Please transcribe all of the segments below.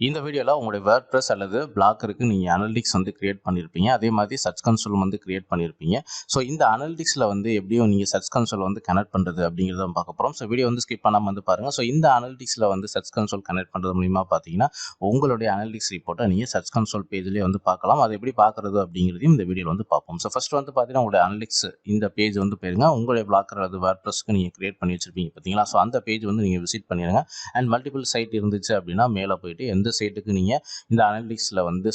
இந்த வீடியோல உங்களுடைய WordPress அல்லது பிளாக்கருக்கு நீங்க அனலிட்டிக்ஸ் வந்து கிரியேட் பண்ணியிருப்பீங்க. அதே மாதிரி சர்ச் கன்சோல் வந்து கிரியேட் பண்ணியிருப்பீங்க. ஸோ இந்த அனலிட்டிக்ஸ்ல வந்து எப்படியும் நீங்க சர்ச் கன்சோல் வந்து கனெக்ட் பண்றது அப்படிங்கிறத பார்க்க போறோம். ஸோ வீடியோ வந்து ஸ்கிப் பண்ணாம வந்து பாருங்க. ஸோ இந்த அனலிட்டிக்ஸ்ல வந்து சர்ச் கன்சோல் கனெக்ட் பண்றது மூலியமா பார்த்தீங்கன்னா, உங்களுடைய அனலிட்டிக்ஸ் ரிப்போர்ட்டை நீங்க சர்ச் கன்சோல் பேஜ்லயே வந்து பார்க்கலாம். அது எப்படி பார்க்கறது அப்படிங்கிறதையும் இந்த வீடியோல வந்து பார்ப்போம். ஸோ ஃபர்ஸ்ட் வந்து பார்த்தீங்கன்னா, உங்களுடைய அனலிட்டிக்ஸ் இந்த பேஜ் வந்து போயிருங்க. உங்களுடைய பிளாக்கர் அல்லது WordPressக்கு நீங்க கிரியேட் பண்ணி வச்சிருப்பீங்க பார்த்தீங்களா? ஸோ அந்த பேஜ் வந்து நீங்க விசிட் பண்ணிருங்க. அண்ட் மல்டிபிள் சைட் இருந்துச்சு அப்படின்னா மேலே போயிட்டு எந்த சைட்டுக்கு நீங்க இந்த அனலிட்டிக்ஸில் வந்து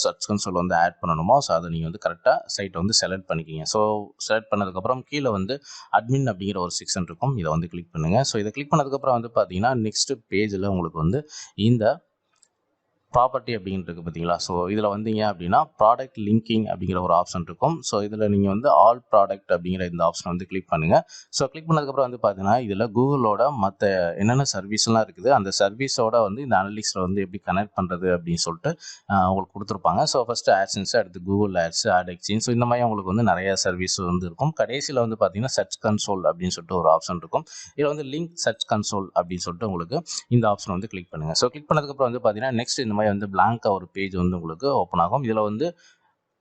சர்ச் கன்சோல் வந்து ஆட் பண்ணணுமோ ஸோ அதை நீங்கள் வந்து கரெக்டாக சைட்டை வந்து செலக்ட் பண்ணிக்கிங்க. ஸோ செலக்ட் பண்ணதுக்கப்புறம் கீழே வந்து அட்மின் அப்படிங்கிற ஒரு செக்ஷன் இருக்கும். இதை வந்து கிளிக் பண்ணுங்கள். ஸோ இதை கிளிக் பண்ணதுக்கப்புறம் வந்து பார்த்தீங்கன்னா நெக்ஸ்ட் பேஜில் உங்களுக்கு வந்து இந்த ப்ராப்பர்ட்டி அப்படின்றது பார்த்தீங்களா? ஸோ இதில் வந்தீங்க அப்படின்னா ப்ராடக்ட் லிங்கிங் அப்படிங்கிற ஒரு ஆப்ஷன் இருக்கும். ஸோ இதில் நீங்கள் வந்து ஆல் ப்ராடக்ட் அப்படிங்கிற இந்த ஆப்ஷன் வந்து கிளிக் பண்ணுங்கள். ஸோ கிளிக் பண்ணதுக்கப்புறம் வந்து பார்த்தீங்கன்னா இதில் கூகுளோட மற்ற என்னென்ன சர்வீஸ்லாம் இருக்குது அந்த சர்வீஸோட வந்து இந்த அனலிட்டிக்ஸில் வந்து எப்படி கனெக்ட் பண்ணுறது அப்படின்னு சொல்லிட்டு உங்களுக்கு கொடுத்துருப்பாங்க. ஸோ ஃபஸ்ட்டு ஆட்சன்ஸ், அடுத்து Google Ads, ad exchange, so இந்த மாதிரி உங்களுக்கு வந்து நிறைய சர்வீஸ் வந்து இருக்கும். கடைசியில் வந்து பார்த்தீங்கன்னா சர்ச் கன்சோல் அப்படின்னு சொல்லிட்டு ஒரு ஆப்ஷன் இருக்கும். இதில் வந்து லிங்க் சர்ச் கன்சோல் அப்படின்னு சொல்லிட்டு உங்களுக்கு இந்த ஆப்ஷன் வந்து கிளிக் பண்ணுங்கள். ஸோ கிளிக் பண்ணதுக்கப்புறம் வந்து பார்த்தீங்கன்னா நெக்ஸ்ட் இந்த மாதிரி வந்து பிளாங்காக ஒரு பேஜ் வந்து உங்களுக்கு ஓப்பன் ஆகும். இதில் வந்து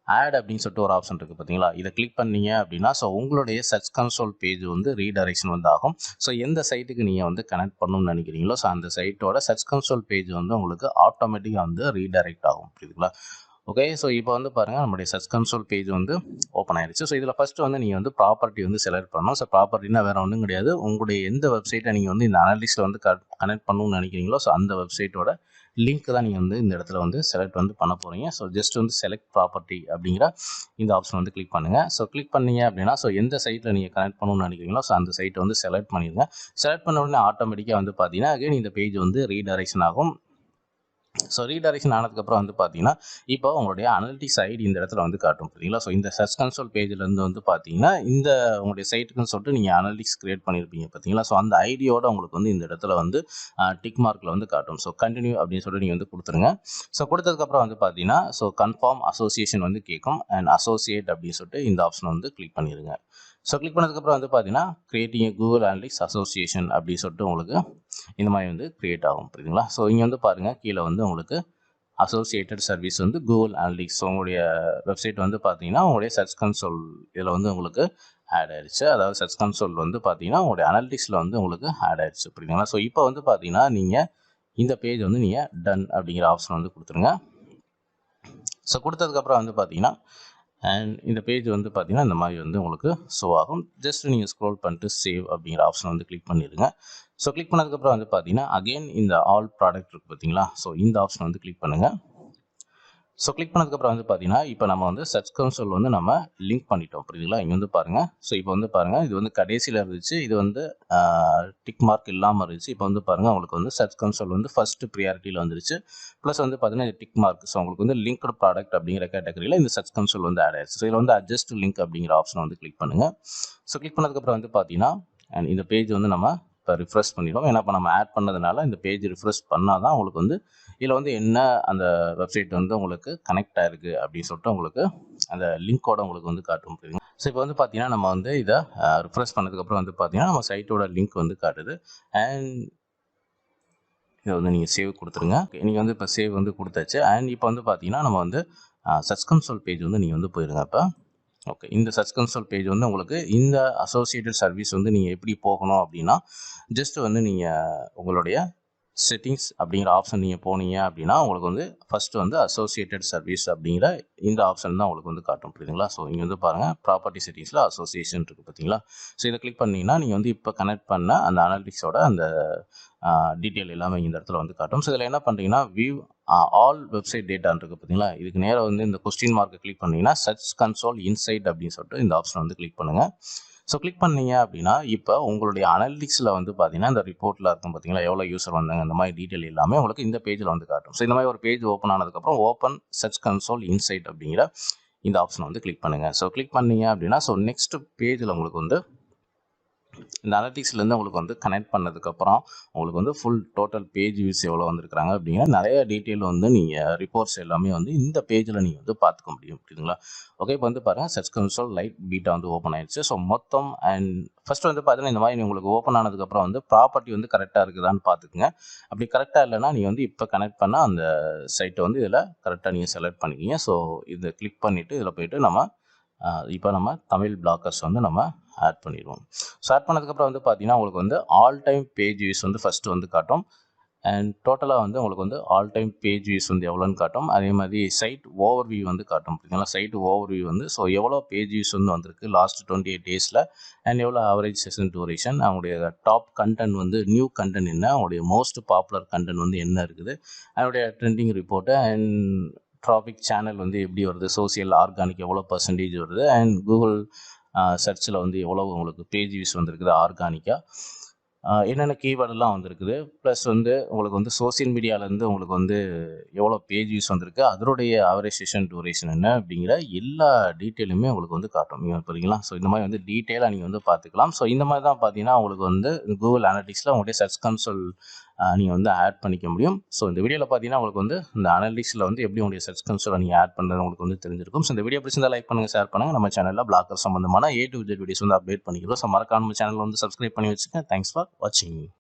ஆட் அப்படின்னு சொல்லிட்டு ஒரு ஆப்ஷன் இருக்குது பார்த்தீங்களா? இதை கிளிக் பண்ணீங்க அப்படின்னா ஸோ உங்களுடைய சர்ச் கன்சோல் பேஜ் வந்து ரீடைரக்ஷன் வந்து ஆகும். ஸோ எந்த சைட்டுக்கு நீங்கள் வந்து கனெக்ட் பண்ணணும்னு நினைக்கிறீங்களோ ஸோ அந்த சைட்டோட சர்ச் கன்சோல் பேஜ் வந்து உங்களுக்கு ஆட்டோமேட்டிக்காக வந்து ரீடைரக்ட் ஆகும். புரியுதுங்களா? ஓகே, ஸோ இப்போ வந்து பாருங்கள் நம்மளுடைய சர்ச் கன்சோல் பேஜ் வந்து ஓப்பன் ஆயிடுச்சு. ஸோ இதில் ஃபஸ்ட்டு வந்து நீங்கள் வந்து ப்ராப்பர்ட்டி வந்து செலக்ட் பண்ணணும். ஸோ ப்ராப்பர்ட்டினா வேறு ஒன்றும் கிடையாது. உங்களுடைய எந்த வெப்சைட்டை நீங்கள் வந்து இந்த அனலிஸ்ட்டில் வந்து கனெக்ட் பண்ணணும்னு நினைக்கிறீங்களோ ஸோ அந்த வெப்சைட்டோட லிங்க் தான் நீங்கள் வந்து இந்த இடத்துல வந்து செலக்ட் வந்து பண்ண போகிறீங்க. ஸோ ஜஸ்ட் வந்து செலக்ட் ப்ராப்பர்ட்டி அப்படிங்கிற இந்த ஆப்ஷன் வந்து கிளிக் பண்ணுங்கள். ஸோ கிளிக் பண்ணீங்க அப்படின்னா ஸோ எந்த சைட்டில் நீங்கள் கனெக்ட் பண்ணணும்னு நினைக்கிறீங்களோ ஸோ அந்த சைட்டை வந்து செலக்ட் பண்ணிடுங்க. செலக்ட் பண்ண உடனே ஆட்டோமேட்டிக்காக வந்து பார்த்தீங்கன்னா அகைன் இந்த பேஜ் வந்து ரீடைரக்ஷன் ஆகும். ஸோ ரீடைரக்ஷன் ஆனதுக்கப்புறம் வந்து பார்த்தீங்கன்னா இப்போ உங்களுடைய அனலிட்டிக்ஸ் ஐடி இந்த இடத்துல வந்து காட்டும். பார்த்தீங்களா? ஸோ இந்த சர்ச் கன்சோல் பேஜ்லேருந்து வந்து பார்த்தீங்கன்னா இந்த உங்களுடைய சைட்டுக்குன்னு சொல்லிட்டு நீங்கள் அனலிட்டிக்ஸ் கிரியேட் பண்ணியிருப்பீங்க பார்த்தீங்களா? ஸோ அந்த ஐடியோட உங்களுக்கு வந்து இந்த இடத்துல வந்து டிக் மார்க்கில் வந்து காட்டும். ஸோ கண்டினியூ அப்படின்னு சொல்லிட்டு நீங்கள் வந்து கொடுத்துருங்க. ஸோ கொடுத்ததுக்கப்புறம் வந்து பார்த்தீங்கன்னா ஸோ கன்ஃபார்ம் அசோசியேஷன் வந்து கேட்கும். அண்ட் அசோசியேட் அப்படின்னு சொல்லிட்டு இந்த ஆப்ஷன் வந்து கிளிக் பண்ணிடுங்க. ஸோ கிளிக் பண்ணதுக்கப்புறம் வந்து பார்த்தீங்கன்னா கிரியேட்டிங் கூகுள் அனலிட்டிக்ஸ் அசோசியேஷன் அப்படின்னு சொல்லிட்டு உங்களுக்கு இந்த மாதிரி வந்து கிரியேட் ஆகும். புரியுதுங்களா? ஸோ இங்கே வந்து பாருங்கள் கீழே வந்து உங்களுக்கு அசோசியேட்டட் சர்வீஸ் வந்து கூகுள் அனலிட்டிக்ஸ். உங்களுடைய வெப்சைட் வந்து பார்த்தீங்கன்னா உங்களுடைய சர்ச் கன்சோல் இதில் வந்து உங்களுக்கு ஆட் ஆயிடுச்சு. அதாவது சர்ச் கன்சோல் வந்து பார்த்தீங்கன்னா உங்களுடைய அனலிட்டிக்ஸில் வந்து உங்களுக்கு ஆட் ஆயிடுச்சு. புரியுதுங்களா? ஸோ இப்போ வந்து பார்த்தீங்கன்னா நீங்கள் இந்த பேஜ் வந்து நீங்கள் டன் அப்படிங்கிற ஆப்ஷன் வந்து கொடுத்துருங்க. ஸோ கொடுத்ததுக்கப்புறம் வந்து பார்த்தீங்கன்னா அண்ட் இந்த பேஜ் வந்து பார்த்தீங்கன்னா இந்த மாதிரி வந்து உங்களுக்கு ஷோ ஆகும். ஜஸ்ட் நீங்கள் ஸ்க்ரோல் பண்ணிட்டு சேவ் அப்படிங்கிற ஆப்ஷன் வந்து கிளிக் பண்ணிடுங்க. ஸோ கிளிக் பண்ணதுக்கப்புறம் வந்து பார்த்தீங்கன்னா அகெயின் இந்த ஆல் ப்ராடக்ட் இருக்குது பார்த்தீங்களா? ஸோ இந்த ஆப்ஷன் வந்து கிளிக் பண்ணுங்கள். ஸோ கிளிக் பண்ணதுக்கப்புறம் வந்து பார்த்தீங்கன்னா இப்போ நம்ம வந்து சர்ச் கன்சோல் வந்து நம்ம லிங்க் பண்ணிட்டோம். புரியுதுங்களா? இங்கே வந்து பாருங்கள். ஸோ இப்போ வந்து பாருங்கள் இது வந்து கடைசியில் இருந்துச்சு. இது வந்து டிக் மார்க் இல்லாமல் இருந்துச்சு. இப்போ வந்து பாருங்கள் உங்களுக்கு வந்து சர்ச் கன்சோல் வந்து ஃபஸ்ட்டு ப்ரியாரிட்டியில் வந்துருச்சு. ப்ளஸ் வந்து பார்த்தீங்கன்னா இது டிக் மார்க். ஸோ உங்களுக்கு வந்து லிங்க்டு ப்ராடக்ட் அப்படிங்கிற கேட்டகரியில் இந்த சர்ச் கன்சோல் வந்து ஆட் ஆயிடுச்சு. ஸோ இதில் வந்து அட்ஜஸ்ட் லிங்க் அப்படிங்கிற ஆப்ஷன் வந்து கிளிக் பண்ணுங்கள். ஸோ கிளிக் பண்ணதுக்கப்புறம் வந்து பார்த்தீங்கன்னா அண்ட் இந்த பேஜ் வந்து நம்ம இப்போ ரிஃப்ரெஷ் பண்ணிடுவோம். ஏன்னா இப்போ நம்ம ஆட் பண்ணதுனால இந்த பேஜ் ரிஃப்ரெஷ் பண்ணால் தான் உங்களுக்கு வந்து இதில் வந்து என்ன அந்த வெப்சைட் வந்து உங்களுக்கு கனெக்ட் ஆகிருக்கு அப்படின்னு சொல்லிட்டு உங்களுக்கு அந்த லிங்க்கோட உங்களுக்கு வந்து காட்டும். புரியுதுங்க? ஸோ இப்போ வந்து பார்த்தீங்கன்னா நம்ம வந்து இதை ரிஃப்ரெஷ் பண்ணதுக்கப்புறம் வந்து பார்த்தீங்கன்னா நம்ம சைட்டோட லிங்க் வந்து காட்டுது. அண்ட் இதை வந்து நீங்கள் சேவ் கொடுத்துருங்க. நீங்கள் வந்து இப்போ சேவ் வந்து கொடுத்தாச்சு. அண்ட் இப்போ வந்து பார்த்தீங்கன்னா நம்ம வந்து சர்ச் கன்சோல் பேஜ் வந்து நீங்கள் வந்து போயிருங்க. இப்போ ஓகே, இந்த சர்ச் கன்சோல் பேஜ் வந்து உங்களுக்கு இந்த அசோசியேட்டட் சர்வீஸ் வந்து நீங்கள் எப்படி போகணும் அப்படின்னா ஜஸ்ட் வந்து நீங்கள் உங்களுடைய செட்டிங்ஸ் அப்படிங்கிற ஆப்ஷன் நீங்கள் போனீங்க அப்படின்னா உங்களுக்கு வந்து ஃபஸ்ட்டு வந்து அசோசியேட்டட் சர்வீஸ் அப்படிங்கிற இந்த ஆப்ஷன் தான் உங்களுக்கு வந்து காட்டும். புரியுதுங்களா? ஸோ இங்கே வந்து பாருங்கள் ப்ராப்பர்ட்டி செட்டிங்ஸில் அசோசியேஷன் இருக்குது பார்த்தீங்களா? ஸோ இதை கிளிக் பண்ணிங்கன்னா நீங்கள் வந்து இப்போ கனெக்ட் பண்ண அந்த அனாலிட்டிக்ஸோட அந்த டீட்டெயில் எல்லாமே இந்த இடத்துல வந்து காட்டும். ஸோ இதில் என்ன பண்ணுறீங்கன்னா வியூ ஆல் வெப்சைட் டேட்டான்னு இருக்குது பார்த்தீங்களா? இதுக்கு நேராக வந்து இந்த கொஸ்டின் மார்க்கை கிளிக் பண்ணிங்கன்னா சர்ச் கன்சோல் இன்சைட் அப்படின்னு சொல்லிட்டு இந்த ஆப்ஷன் வந்து கிளிக் பண்ணுங்கள். ஸோ கிளிக் பண்ணீங்க அப்படின்னா இப்போ உங்களுடைய அனலிட்டிக்ஸில் வந்து பார்த்தீங்கன்னா இந்த ரிப்போர்ட்டில் இருக்கும் பார்த்தீங்களா எவ்வளோ யூசர் வந்தாங்க அந்த மாதிரி டீட்டெயில் எல்லாமே உங்களுக்கு இந்த பேஜில் வந்து காட்டும். ஸோ இந்த மாதிரி ஒரு பேஜ் ஓப்பன் ஆனதுக்கப்புறம் ஓப்பன் சர்ச் கன்சோல் இன்சைட் அப்படிங்கிற இந்த ஆப்ஷன் வந்து கிளிக் பண்ணுங்கள். ஸோ கிளிக் பண்ணீங்க அப்படின்னா ஸோ நெக்ஸ்ட் பேஜில் உங்களுக்கு வந்து இந்த அனலிட்டிக்ஸ்லேருந்து உங்களுக்கு வந்து கனெக்ட் பண்ணதுக்கப்புறம் உங்களுக்கு வந்து ஃபுல் டோட்டல் பேஜ் வியூஸ் எவ்வளோ வந்திருக்காங்க அப்படிங்கிற நிறைய டீட்டெயில் வந்து நீங்கள் ரிப்போர்ட்ஸ் எல்லாமே வந்து இந்த பேஜில் நீங்கள் வந்து பார்த்துக்க முடியும். புரியுதுங்களா? ஓகே, இப்போ வந்து பாருங்கள் சர்ச் கன்சோல் லைட் பீட்டா வந்து ஓப்பன் ஆயிடுச்சு. ஸோ மொத்தம் அண்ட் ஃபஸ்ட்டு வந்து பார்த்தீங்கன்னா இந்த மாதிரி உங்களுக்கு ஓப்பன் ஆனதுக்கப்புறம் வந்து ப்ராப்பர்ட்டி வந்து கரெக்டாக இருக்குதான்னு பார்த்துக்குங்க. அப்படி கரெக்டாக இல்லைன்னா நீங்கள் வந்து இப்போ கனெக்ட் பண்ண அந்த சைட்டை வந்து இதில் கரெக்டாக நீங்கள் செலக்ட் பண்ணிக்கிங்க. ஸோ இதை கிளிக் பண்ணிவிட்டு இதில் போய்ட்டு இப்போ நம்ம தமிழ் பிளாக்கர்ஸ் வந்து நம்ம ஆட் பண்ணிடுவோம். ஸோ ஆட் பண்ணதுக்கப்புறம் வந்து பார்த்தீங்கன்னா உங்களுக்கு வந்து ஆல் டைம் பேஜ் வியூஸ் வந்து ஃபஸ்ட்டு வந்து காட்டும். அண்ட் டோட்டலாக வந்து உங்களுக்கு வந்து ஆல் டைம் பேஜ் வியூஸ் வந்து எவ்வளோன்னு காட்டும். அதே மாதிரி சைட் ஓவர் வியூ வந்து காட்டும். பார்த்தீங்களா? சைட் ஓவர் வியூ வந்து ஸோ எவ்வளோ பேஜ் வியூஸ் வந்து வந்திருக்கு லாஸ்ட் 28 டேஸில் அண்ட் எவ்வளோ ஆவரேஜ் செஷன் டூரேஷன், அவங்களுடைய டாப் கண்டென்ட் வந்து நியூ கண்டென்ட் என்ன, அவங்களுடைய மோஸ்ட் பாப்புலர் கண்டென்ட் வந்து என்ன இருக்குது, அதனுடைய trending report and traffic channel வந்து எப்படி வருது, சோசியல் ஆர்கானிக் எவ்வளோ பர்சன்டேஜ் வருது அண்ட் கூகுள் சர்ச்சில் வந்து எவ்வளோ உங்களுக்கு பேஜ் வியூஸ் வந்திருக்குது ஆர்கானிக்காக, என்னென்ன கீவேர்டெல்லாம் வந்திருக்குது, ப்ளஸ் வந்து உங்களுக்கு வந்து சோசியல் மீடியாவிலேருந்து உங்களுக்கு வந்து எவ்வளோ பேஜ் வியூஸ் வந்திருக்கு, அதனுடைய ஆவரேஜ் செஷன் டூரேஷன் என்ன அப்படிங்கிற எல்லா டீட்டெயிலுமே உங்களுக்கு வந்து காட்டும். நீங்கள் புரியுங்களா? ஸோ இந்த மாதிரி வந்து டீட்டெயிலாக நீங்கள் வந்து பார்த்துக்கலாம். ஸோ இந்த மாதிரி தான் பார்த்தீங்கன்னா உங்களுக்கு வந்து கூகுள் அனலிட்டிக்ஸில் உங்களுடைய சர்ச் கன்சோல் நீங்கள் வந்து ஆட் பண்ணிக்க முடியும். ஸோ இந்த வீடியோவில் பார்த்தீங்கன்னா உங்களுக்கு வந்து இந்த அனலிட்டிக்ஸில் வந்து எப்படி உங்களுடைய சர்ச் கன்சோலை நீங்கள் ஆட் பண்ணுறது உங்களுக்கு வந்து தெரிஞ்சிருக்கும். ஸோ இந்த வீடியோ பிடிச்சிருந்தா லைக் பண்ணுங்கள், ஷேர் பண்ணுங்கள். நம்ம சேனலில் பிளாக்கர் சம்பந்தமான A to Z வீடியோஸ் வந்து அப்டேட் பண்ணிக்கிறோம். ஸோ மறக்காம நம்ம சேனல் வந்து சப்ஸ்கிரைப் பண்ணி வச்சுக்கோங்க. தேங்க்ஸ் ஃபார் வாட்சிங்.